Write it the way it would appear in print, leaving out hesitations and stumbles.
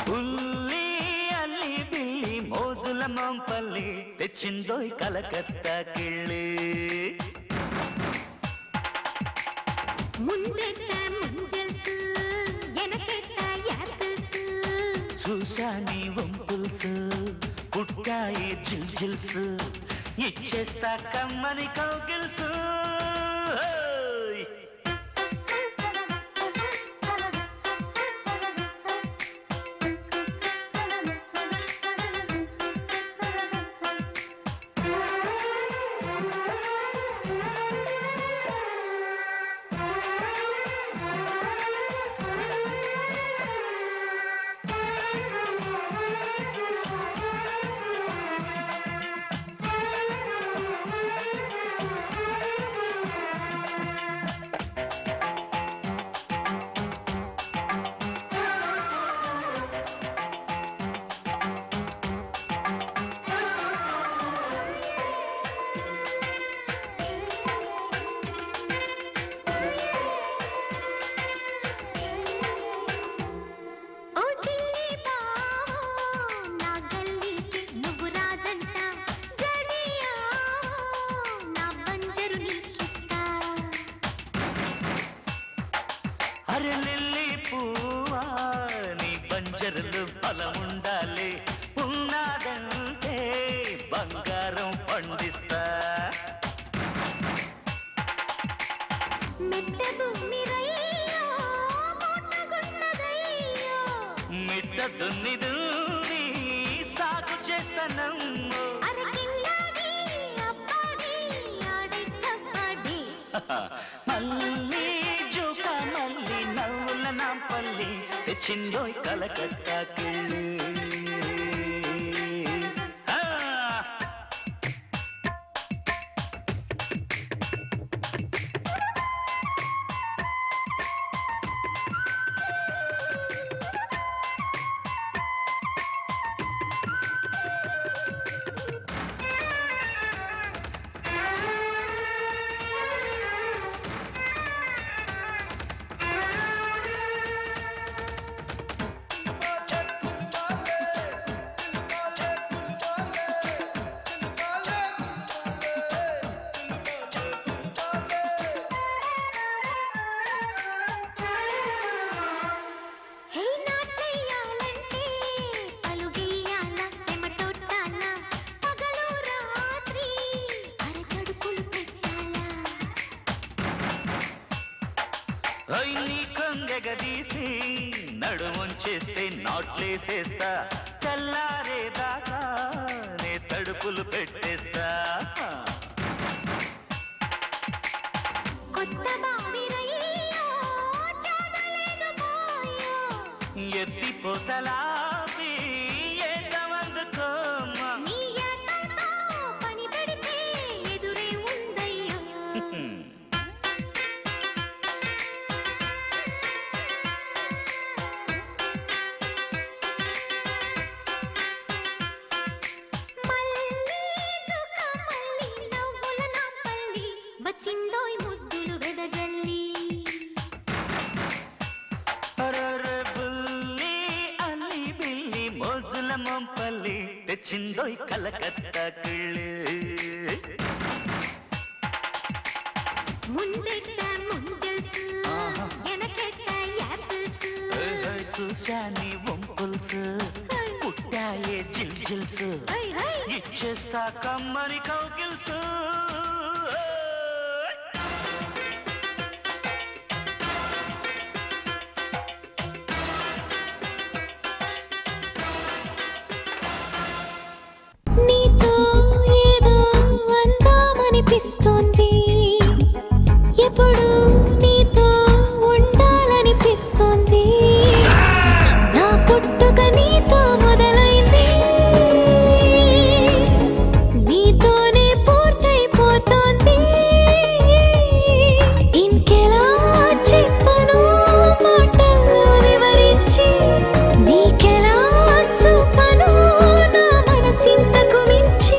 ఉల్లి అల్లి బిల్లి మోజుల మంపల్లి తెచ్చిందోయ్ కలకత్తా కిళ్ళి ముందెట్ట ముంజల్సు ఎనకెట్ట యాపిల్స్ చూసా నీ వంపుల్స్ పుట్టాయి జిల్జిల్స్ ఇచ్చేస్తా కమ్మని కౌగిల్సు అరే లిల్లీ పువ్వా నీ పంజరులు బలముండాలి ఉన్నాదంటే బంగారం పండిస్తా మిట్ట దున్ని దున్ని సాగు చేస్తానమ్మో మళ్ళీ జోక మళ్ళీ నవ్వుల నాంపల్లి తెచ్చిందోయ్ కలకత్తా కిళ్ళి నీ కొంగెగదీసి నడుముంచేస్తే నాట్లేసేస్తా తెల్లారేదాకా నే తడుపులు పెట్టేస్తా ఎత్తిపోతలాపి ఏటవందుకోమ్మా వచ్చిందోయ్ ముద్దులు వెదజల్లి బుల్లి అల్లి బిల్లి మోజుల మంపల్లి తెచ్చిందోయ్ కలకత్తా కిళ్ళి ముందెట్ట ముంజల్స్ ఎనకెట్ట యాపిల్స్ చూసా నీ వంపుల్స్ పుట్టాయే జిల్జిల్స్ ఇచ్చేస్తా కమ్మని కౌగిల్స్